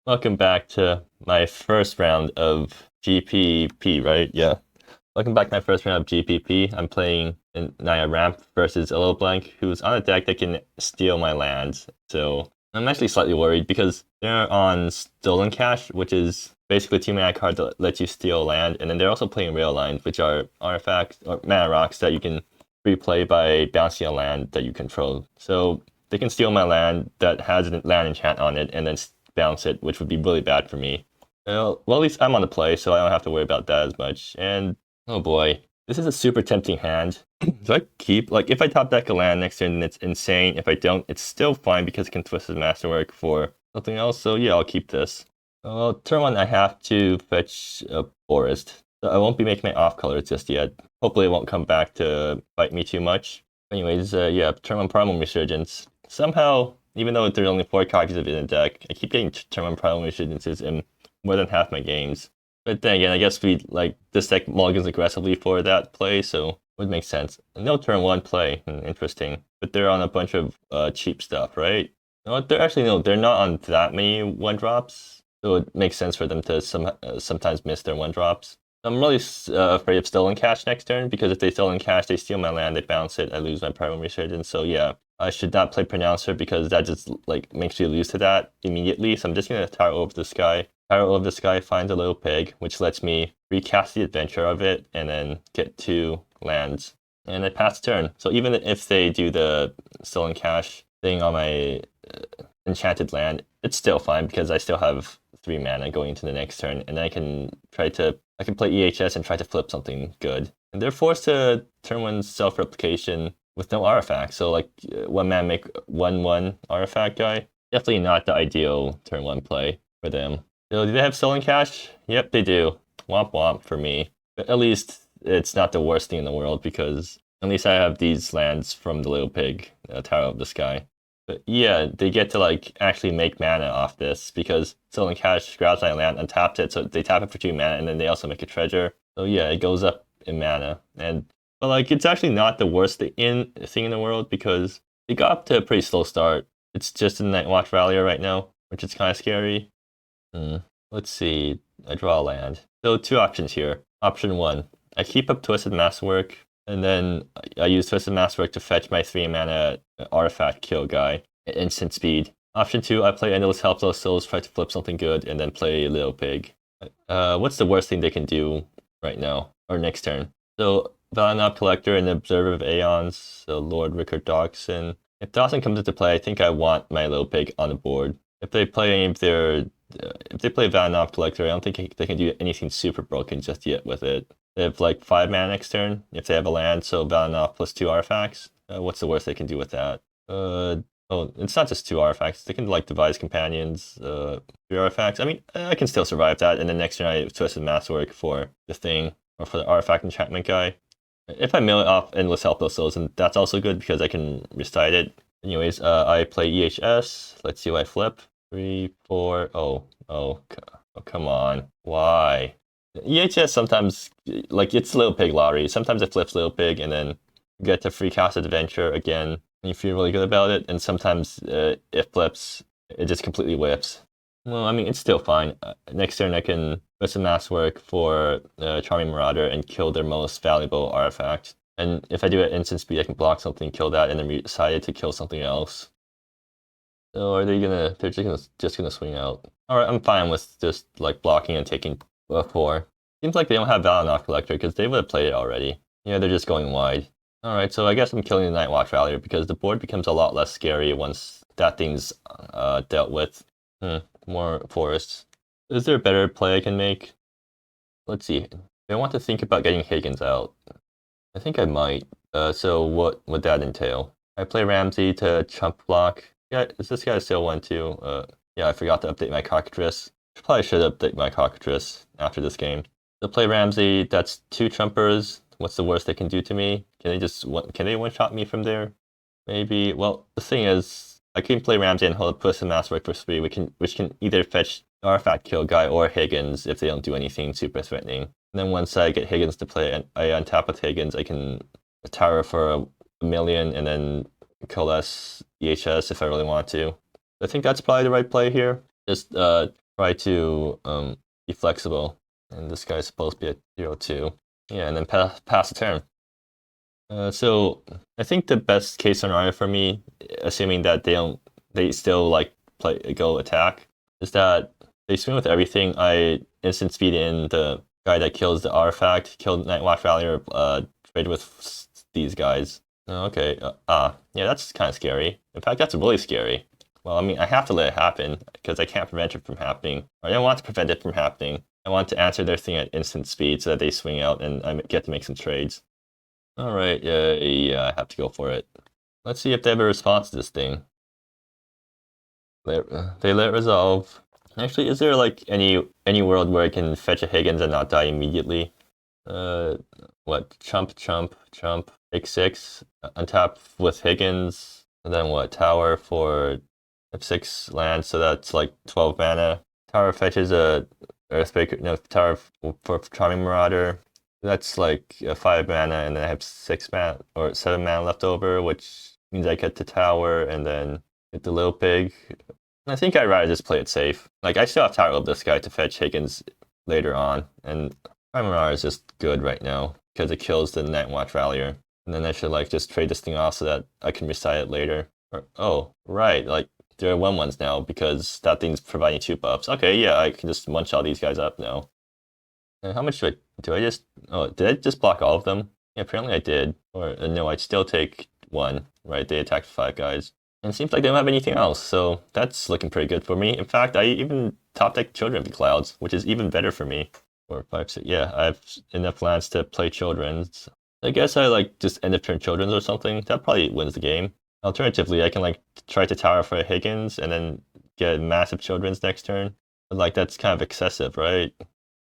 Welcome back to my first round of GPP, right? Yeah. Welcome back to my first round of GPP. I'm playing in Naya ramp versus ALittleBlank, who's on a deck that can steal my lands. So I'm actually slightly worried because they're on Stolen Cash, which is basically a 2 mana card that lets you steal land, and then they're also playing Rail Lines, which are artifacts or mana rocks that you can replay by bouncing a land that you control. So they can steal my land that has a land enchant on it, and then bounce it, which would be really bad for me. Well, at least I'm on the play, so I don't have to worry about that as much. And oh boy, this is a super tempting hand. Do I keep, like, if I top deck a land next turn, then it's insane. If I don't, it's still fine because it can twist his masterwork for something else. So yeah, I'll keep this. Well, turn one, I have to fetch a forest. So I won't be making my off colors just yet. Hopefully, it won't come back to bite me too much. Anyways, yeah, turn one Primal Resurgence. Somehow, even though there's only 4 copies of it in the deck, I keep getting turn one Primal Resurgences in more than half my games. But then again, I guess this deck mulligans aggressively for that play, so it would make sense. No turn one play, interesting. But they're on a bunch of cheap stuff, right? No, they're not on that many 1-drops, so it makes sense for them to sometimes miss their 1-drops. I'm really afraid of Stolen Cash next turn, because if they Stolen Cash, they steal my land, they bounce it, I lose my Primal Resurgence. So yeah, I should not play Pronouncer because that just makes you lose to that immediately. So I'm just gonna Tower Over the Sky. Tower Over the Sky finds a little pig, which lets me recast the adventure of it and then get 2 lands. And I pass the turn. So even if they do the Stolen Cash thing on my enchanted land, it's still fine because I still have 3 mana going into the next turn, and I can play EHS and try to flip something good. And they're forced to turn 1 self-replication with no artifact. So 1 man make 1/1 artifact guy. Definitely not the ideal turn 1 play for them. So do they have Stolen Cash? Yep, they do. Womp womp for me. But at least it's not the worst thing in the world because at least I have these lands from the Little Pig, Tower of the Sky. But yeah, they get to actually make mana off this because Stolen Cash grabs my land, untaps it, so they tap it for 2 mana, and then they also make a treasure. So yeah, it goes up in mana. But it's actually not the worst thing in the world because it got up to a pretty slow start. It's just in Night Watch Rallier right now, which is kind of scary. Let's see. I draw a land. So 2 options here. Option 1, I keep up Twisted Masterwork, and then I use Twisted Masterwork to fetch my 3 mana artifact kill guy at instant speed. Option 2, I play Endless Helpless Souls, try to flip something good, and then play Little Pig. What's the worst thing they can do right now, or next turn? So Valinop Collector and Observer of Aeons, so Lord Rickard Dawson. If Dawson comes into play, I think I want my Little Pig on the board. If they play if they play Valinop Collector, I don't think they can do anything super broken just yet with it. They have 5 mana next turn if they have a land, so Valinop plus 2 artifacts. What's the worst they can do with that? Oh, it's not just 2 artifacts. They can devise companions, 3 artifacts. I mean, I can still survive that, and then next turn I Twisted Masterwork for the thing, or for the artifact enchantment guy. If I mill it off Endless Helpless Souls, and that's also good because I can recite it. Anyways, I play EHS. Let's see what I flip. 3, 4. Oh, come on. Why? EHS sometimes, it's Little Pig lottery. Sometimes it flips Little Pig, and then you get to free cast adventure again, and you feel really good about it. And sometimes it flips, it just completely whips. Well, I mean, it's still fine. Next turn I can put some Masterwork for Charming Marauder and kill their most valuable artifact. And if I do it at instant speed, I can block something, kill that, and then decide to kill something else. So are they gonna? They're just gonna swing out. All right, I'm fine with just blocking and taking 4. Seems like they don't have Valinop Collector because they would have played it already. Yeah, they're just going wide. All right, so I guess I'm killing the Night Watch Rallier because the board becomes a lot less scary once that thing's dealt with. More forests. Is there a better play I can make? Let's see. I want to think about getting Higgins out. I think I might. So what would that entail? I play Ramsey to chump block. Yeah, is this guy still 1/2? Yeah, I forgot to update my cockatrice. Probably should update my cockatrice after this game. So play Ramsey. That's 2 trumpers. What's the worst they can do to me? Can they one-shot me from there? Maybe. Well, the thing is, I can play Ramsey and hold up Twisted Masterwork for 3, which can either fetch Artifact Kill Guy or Higgins if they don't do anything super threatening. And then once I get Higgins to play, and I untap with Higgins, I can tower for a million and then coalesce EHS if I really want to. I think that's probably the right play here. Just try to be flexible. And this guy's supposed to be at 0-2. Yeah, and then pass the turn. So I think the best case scenario for me, assuming that they still like go attack, is that they swing with everything. I instant speed in the guy that kills the artifact, killed Nightwatch Valley, trade with these guys. Okay, yeah, that's kind of scary. In fact, that's really scary. Well, I mean, I have to let it happen because I can't prevent it from happening. I don't want to prevent it from happening. I want to answer their thing at instant speed so that they swing out and I get to make some trades. All right, yeah, I have to go for it. Let's see if they have a response to this thing. They let resolve. Actually, is there like any world where I can fetch a Higgins and not die immediately? What? Chump, take 6, untap with Higgins, and then what? Tower for F6 land, so that's like 12 mana. Tower fetches a Earthbreaker, no, Tower for Charming Marauder. That's like 5 mana, and then I have 6 mana or 7 mana left over, which means I get to Tower and then get the Little Pig. I think I'd rather just play it safe. Like, I still have Tower of this guy to fetch Higgins later on, and Charming Marauder is just good right now because it kills the Nightwatch Valier. And then I should like just trade this thing off so that I can recite it later. Or, oh, right, like there are 1/1s now because that thing's providing 2 buffs. Okay, yeah, I can just munch all these guys up now. And how much do I just, oh, did I just block all of them? Yeah, apparently I did. Or no, I'd still take 1, right? They attacked 5 guys. And it seems like they don't have anything else, so that's looking pretty good for me. In fact, I even top deck Children of the Clouds, which is even better for me. 4, 5, 6, yeah, I have enough lands to play Children's. I guess I like just end of turn Children's or something. That probably wins the game. Alternatively, I can like try to tower for a Higgins and then get massive Children's next turn. But like that's kind of excessive, right?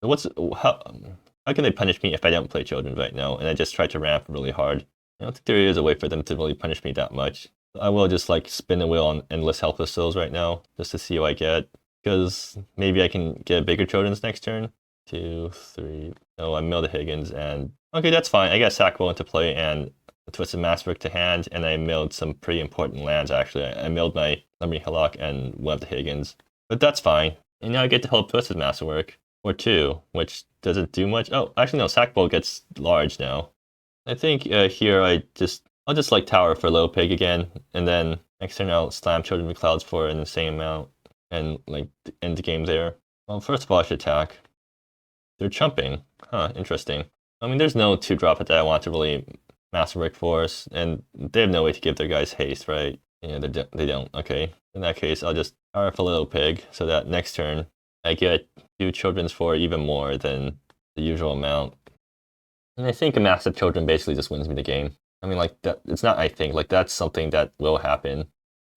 How can they punish me if I don't play Children right now and I just try to ramp really hard? I don't think there is a way for them to really punish me that much. I will just like spin the wheel on endless helpless souls right now just to see what I get. Because maybe I can get bigger Children's next turn. 2, 3. Oh, I milled the Higgins and okay, that's fine. I got Sackville into play and Twisted Masterwork to hand, and I milled some pretty important lands actually. I milled my Lemony Hillock and one of the Higgins. But that's fine. And now I get to hold Twisted Masterwork. Or 2, which doesn't do much. Oh, actually no, Sackville gets large now. I think here I'll just like Tower for Low Pig again, and then next turn I'll slam Children of the Clouds for an insane amount, and like end the game there. Well, first of all I should attack. They're chumping. Huh, interesting. I mean, there's no 2-drop that I want to really Masterwork Force, and they have no way to give their guys haste, right? Yeah, they don't. Okay. In that case, I'll just Tower for Little Pig, so that next turn I get 2 Children's for even more than the usual amount. And I think a massive Children basically just wins me the game. I mean, like, that. It's not I think. Like, that's something that will happen.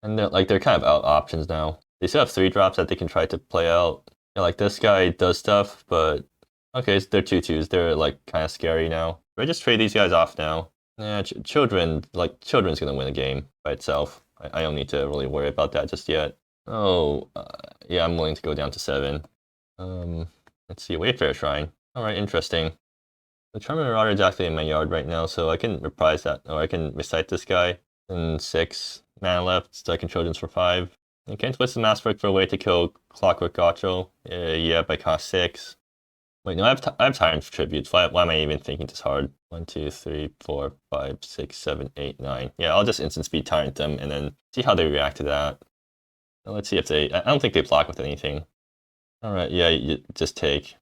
And they're kind of out options now. They still have 3-drops that they can try to play out. Yeah, like, this guy does stuff, but okay, so they're 2/2s. They're like kind of scary now. Do I just trade these guys off now? Yeah, Children's gonna win a game by itself. I don't need to really worry about that just yet. Oh, yeah, I'm willing to go down to 7. Let's see, Wayfarer Shrine. All right, interesting. The Charming Marauder is actually in my yard right now, so I can reprise that, or I can recite this guy. And 6 mana left, so I can Children's for 5. And can twist the Masterwork for a way to kill Clockwork Gotcho. Yeah, by cost 6. Wait, no, I have Tyrant Tributes. Why am I even thinking this hard? 1, 2, 3, 4, 5, 6, 7, 8, 9. Yeah, I'll just instant speed Tyrant them and then see how they react to that. Now, let's see if I don't think they block with anything. Alright, yeah, you just take.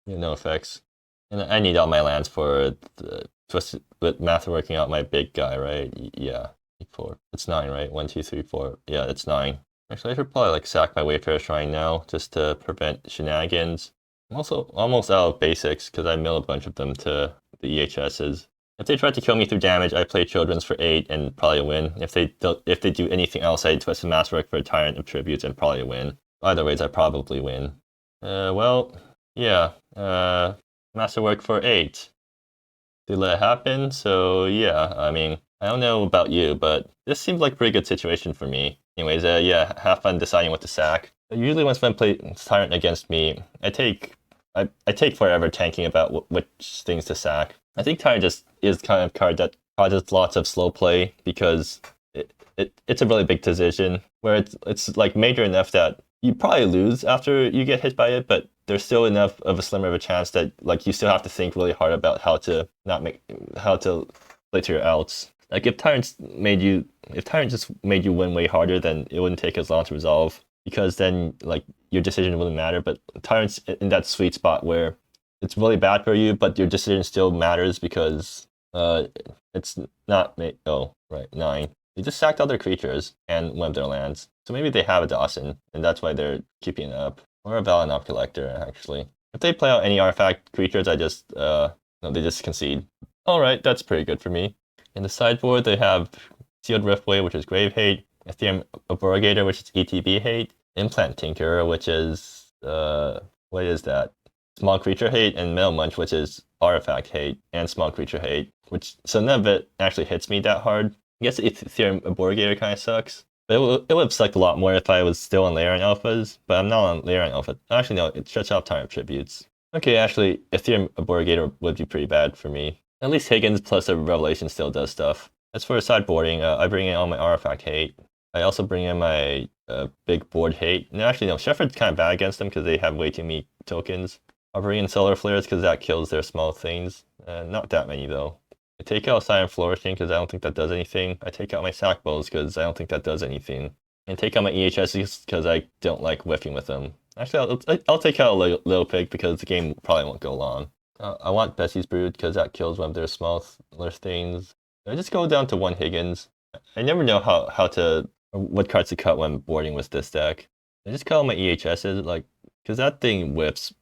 No effects. And I need all my lands for the twisted with math working out my big guy, right? Yeah. 4. It's 9, right? 1, 2, 3, 4. Yeah, it's 9. Actually, I should probably like sack my Wayfarer Shrine now just to prevent shenanigans. I'm also almost out of basics because I mill a bunch of them to the EHSs. If they try to kill me through damage, I play Children's for 8 and probably win. If they do anything else, I twist the Masterwork for a Tyrant of Tributes and probably win. Either ways, I probably win. Well, yeah. Masterwork for 8. They let it happen, so yeah, I mean, I don't know about you, but this seems like a pretty good situation for me. Anyways, yeah, have fun deciding what to sack. Usually when someone plays Tyrant against me, I take forever tanking about which things to sack. I think Tyrant just is kind of a card that causes lots of slow play because it's a really big decision where it's like major enough that you probably lose after you get hit by it, but there's still enough of a slimmer of a chance that like you still have to think really hard about how to play to your outs. Like if Tyrant just made you win way harder, then it wouldn't take as long to resolve because then like your decision wouldn't matter. But Tyrant's in that sweet spot where it's really bad for you, but your decision still matters because it's not oh right 9. They just sacked other creatures and one of their lands. So maybe they have a Dawson, and that's why they're keeping it up. Or a Valinop Collector, actually. If they play out any artifact creatures, I just, no, they just concede. Alright, that's pretty good for me. In the sideboard, they have Sealed Riftway, which is Grave Hate, Ethereum Abrogator, which is ETB Hate, Implant Tinker, which is, what is that? Small Creature Hate, and Metal Munch, which is Artifact Hate, and Small Creature Hate, so none of it actually hits me that hard. I guess Ethereum Abrogator kind of sucks. But it would have sucked a lot more if I was still on Layer Alphas, but I'm not on Layer Alpha. Actually, no, it shuts off Time of Tributes. Okay, actually, Ethereum Abrogator would be pretty bad for me. At least Higgins plus a Revelation still does stuff. As for sideboarding, I bring in all my Artifact Hate. I also bring in my big board Hate. No, actually, no, Shepherd's kind of bad against them because they have way too many tokens. I'll bring in Solar Flares because that kills their small things. Not that many, though. I take out Silent Flourishing because I don't think that does anything. I take out my Sack Bowls because I don't think that does anything. And take out my EHSs because I don't like whiffing with them. Actually, I'll take out a Little Pig because the game probably won't go long. I want Bessie's Brood because that kills one of their smaller things. I just go down to 1 Higgins. I never know what cards to cut when boarding with this deck. I just call my EHSs, like, because that thing whiffs.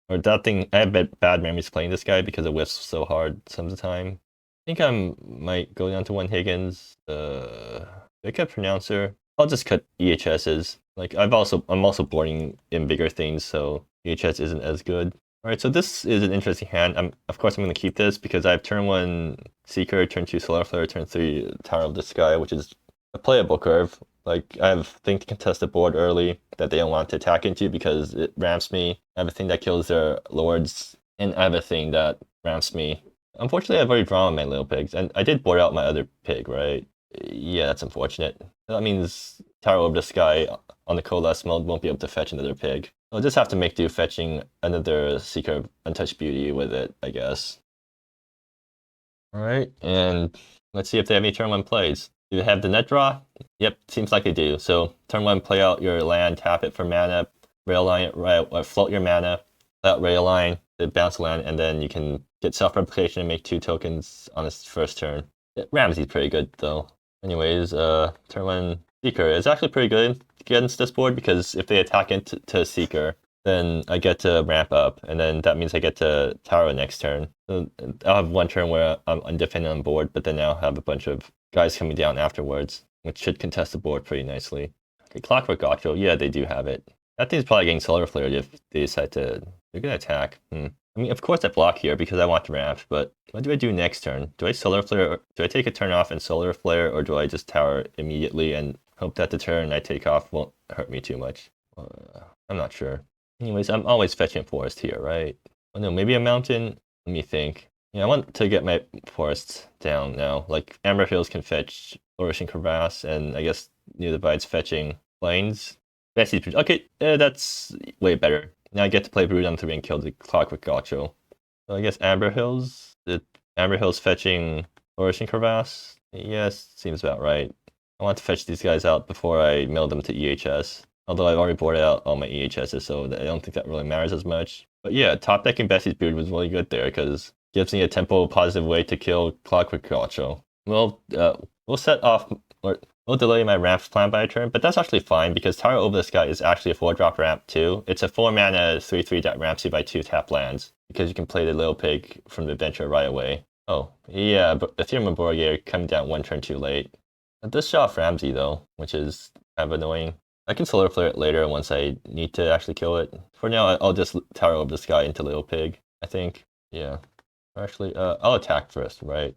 Or that thing, I have bad memories playing this guy because it whiffs so hard some of the time. I think I might go down to 1 Higgins. I cut Pronouncer. I'll just cut EHSs. Like I'm also boarding in bigger things, so EHS isn't as good. Alright, so this is an interesting hand. Of course I'm gonna keep this because I have turn 1 Seeker, turn 2 Solar Flare, turn 3 Tower of the Sky, which is a playable curve. Like I have thing to contest the board early that they don't want to attack into because it ramps me. I have a thing that kills their lords, and I have a thing that ramps me. Unfortunately, I've already drawn my little pigs, and I did board out my other pig, right? Yeah, that's unfortunate. That means Tower of the Sky on the coalesce mode won't be able to fetch another pig. I'll just have to make do fetching another Seeker of Untouched Beauty with it, I guess. Alright, and let's see if they have any turn 1 plays. Do they have the net draw? Yep, seems like they do. So turn 1, play out your land, tap it for mana, railline it, right, float your mana, play out railline, bounce land, and then you can get self-replication and make 2 tokens on its first turn. Ramsey's pretty good though. Anyways, turn 1 Seeker is actually pretty good against this board because if they attack into Seeker, then I get to ramp up, and then that means I get to Tower next turn. So I'll have 1 turn where I'm undefended on board, but then I'll have a bunch of guys coming down afterwards, which should contest the board pretty nicely. Okay, Clockwork Gotcho, yeah, they do have it. That thing's probably getting Solar Flared if they decide to... They're gonna attack. I mean, of course I block here because I want to ramp, but what do I do next turn? Do I Solar Flare, do I take a turn off and Solar Flare, or do I just Tower immediately and hope that the turn I take off won't hurt me too much? I'm not sure. Anyways, I'm always fetching forest here, right? Oh no, maybe a mountain? Let me think. Yeah, I want to get my forests down now. Like, Amber Hills can fetch Flourishing Crevasse, and I guess New Divide's fetching Plains. Okay, that's way better. Now I get to play Brood on 3 and kill the Clockwork Gotcho. So I guess Amber Hills? Amber Hills fetching Flourishing Crevasse? Yes, seems about right. I want to fetch these guys out before I mill them to EHS. Although I've already boarded out all my EHSs, so I don't think that really matters as much. But yeah, top decking Bessie's Brood was really good there, because it gives me a tempo positive way to kill Clockwork Gotcho. Well, we'll set off, or we'll delay my ramp plan by a turn, but that's actually fine, because Tower Over the Sky is actually a 4-drop ramp too. It's a 4-mana 3/3 that ramps you by 2 tap lands, because you can play the Little Pig from the adventure right away. Oh, yeah, but Ethereum Abrogator coming down 1 turn too late. It does show off Ramsey though, which is kind of annoying. I can Solar Flare it later once I need to actually kill it. For now, I'll just Tower Over the Sky into Little Pig, I think. Yeah. Actually, I'll attack first, right?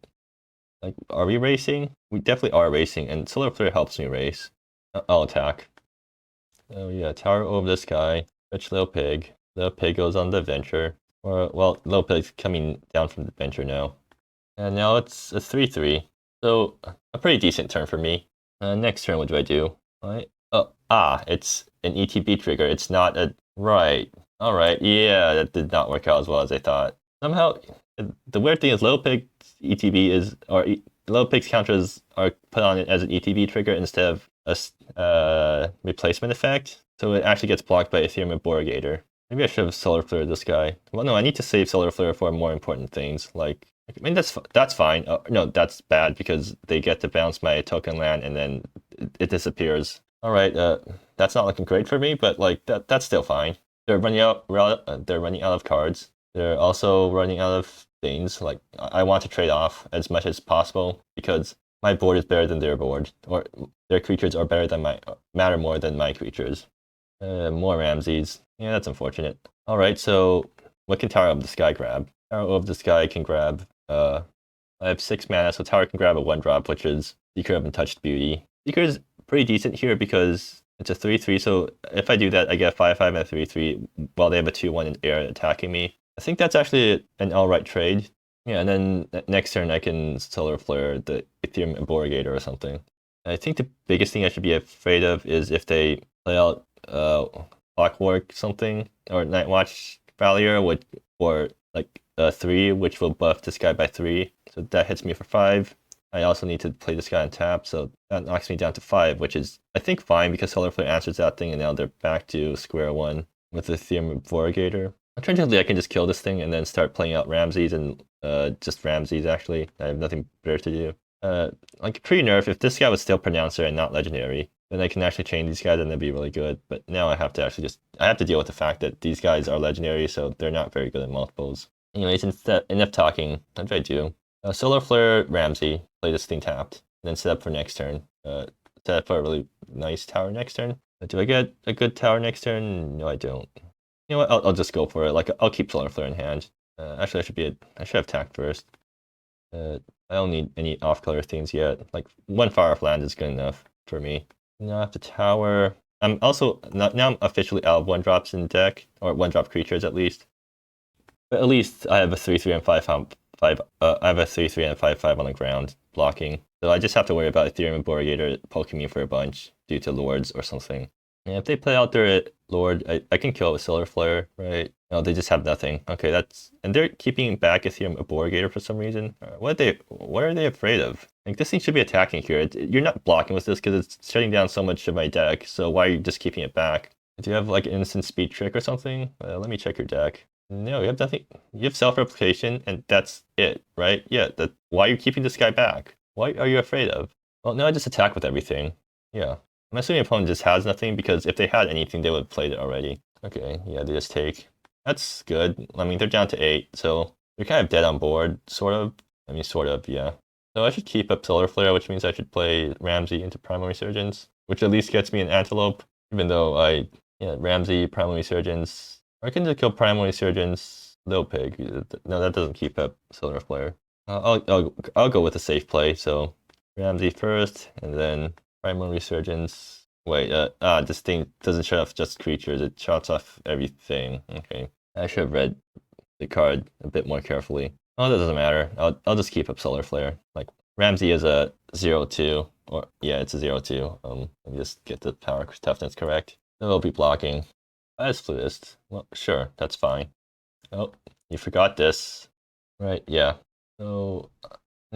Like, are we racing? We definitely are racing, and Solar Flare helps me race. I'll attack. Oh yeah, Tower Over the Sky, fetch Little Pig. Little Pig goes on the adventure. Or, well, Little Pig's coming down from the adventure now. And now it's a 3/3. So, a pretty decent turn for me. Next turn, what do? Oh, It's an ETB trigger. It's not a right. All right, yeah, that did not work out as well as I thought. Somehow, the weird thing is low pick ETB is low picks counters are put on it as an ETB trigger instead of a replacement effect, so it actually gets blocked by Ethereum Abrogator. Maybe I should have Solar Flare this guy. Well, no, I need to save Solar Flare for more important things. Like, I mean, that's fine. No, that's bad because they get to bounce my token land and then it disappears. All right, that's not looking great for me, but like that's still fine. They're running out. They're running out of cards. They're also running out of things. Like I want to trade off as much as possible because my board is better than their board, or their creatures are better than matter more than my creatures. More Ramses. Yeah, that's unfortunate. All right, so what can Tower of the Sky grab? Tower of the Sky can grab. I have 6 mana, so Tower can grab a 1-drop, which is Seeker of Untouched Beauty. Seeker is pretty decent here because it's a 3/3. So if I do that, I get a 5/5 and a 3/3 while they have a 2/1 in air attacking me. I think that's actually an alright trade. Yeah, and then next turn I can Solar Flare the Ethereum Abrogator or something. I think the biggest thing I should be afraid of is if they play out Clockwork something or Night Watch Valier or like 3, which will buff this guy by 3. So that hits me for 5. I also need to play this guy on tap, so that knocks me down to 5, which is, I think, fine because Solar Flare answers that thing, and now they're back to square one with the Ethereum Abrogator. Alternatively, I can just kill this thing and then start playing out Ramses and just Ramses, actually. I have nothing better to do. Like, pre-nerf, if this guy was still Pronouncer and not Legendary, then I can actually chain these guys and that'd be really good. But now I have to actually I have to deal with the fact that these guys are Legendary, so they're not very good at multiples. Anyways, enough talking. What do I do? Solar Flare Ramsey, play this thing tapped, and then set up for next turn. Set up for a really nice tower next turn. Do I get a good tower next turn? No, I don't. You know what? I'll just go for it. Like, I'll keep Solar Flare in hand. Actually, I should have tacked first. I don't need any off-color things yet. Like, 1 Fire Off land is good enough for me. Now I have to tower. I'm also now I'm officially out of 1-drops in deck, or 1-drop creatures at least. But at least I have a 3/3 and 5/5. I have a 3/3 and 5/5 on the ground blocking. So I just have to worry about Ethereum Abrogator poking me for a bunch due to Lords or something. And if they play out their Lord, I can kill it with Solar Flare, right? No, they just have nothing. Okay, and they're keeping back Ethereum Abrogator for some reason. What are they afraid of? Like, this thing should be attacking here. You're not blocking with this because it's shutting down so much of my deck. So why are you just keeping it back? Do you have like an instant speed trick or something? Let me check your deck. No, you have nothing. You have self-replication, and that's it, right? Yeah, why are you keeping this guy back? What are you afraid of? Well, now I just attack with everything. Yeah. I'm assuming the opponent just has nothing, because if they had anything, they would have played it already. Okay, yeah, they just take. That's good. I mean, they're down to 8, so they're kind of dead on board, sort of. I mean, sort of, yeah. So I should keep up Solar Flare, which means I should play Ramsey into Primal Resurgence, which at least gets me an Antelope, even though Ramsey, Primal Resurgence. I can just kill Primal Resurgence, Little Pig. No, that doesn't keep up Solar Flare. I'll go with a safe play, so Ramsey first, and then Primal Resurgence. Wait, this thing doesn't shut off just creatures, it shuts off everything. Okay. I should have read the card a bit more carefully. Oh, that doesn't matter. I'll just keep up Solar Flare. Like, Ramsey is a 0/2, or yeah, it's a 0/2. Let me just get the power toughness correct. It'll be blocking. As Flutist. Well, sure, that's fine. Oh, you forgot this. Right, yeah. So,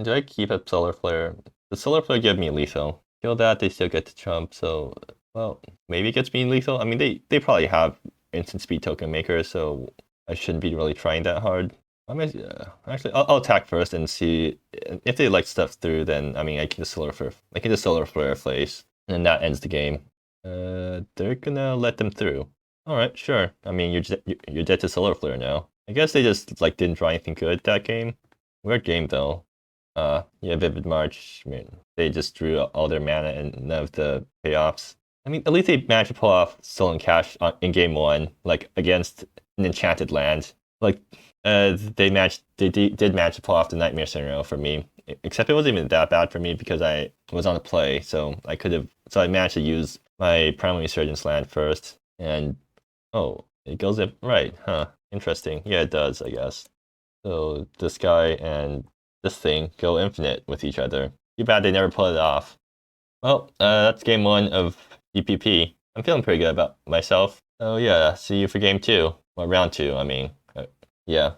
do I keep up Solar Flare? The Solar Flare give me lethal. Kill that, they still get to trump, so, well, maybe it gets me lethal. I mean, they probably have instant speed token makers, so I shouldn't be really trying that hard. Actually, I'll attack first and see if they like stuff through. Then I mean, I can just Solar Flare Place, and that ends the game. They're gonna let them through. All right, sure. I mean, you're dead to Solar Flare now. I guess they just like didn't draw anything good that game. Weird game though. Yeah, Vivid March. I mean, they just drew all their mana and none of the payoffs. I mean, at least they managed to pull off Stolen Cash in game 1, like against an enchanted land. Like, they did manage to pull off the Nightmare scenario for me. Except it wasn't even that bad for me because I was on a play, so I managed to use my Primal Resurgence land first, and oh, it goes up right, huh? Interesting. Yeah, it does, I guess. So this guy and this thing go infinite with each other. Too bad they never pulled it off. Well, that's game 1 of GPP. I'm feeling pretty good about myself. Oh yeah, see you for game 2. Or round 2, I mean. Yeah.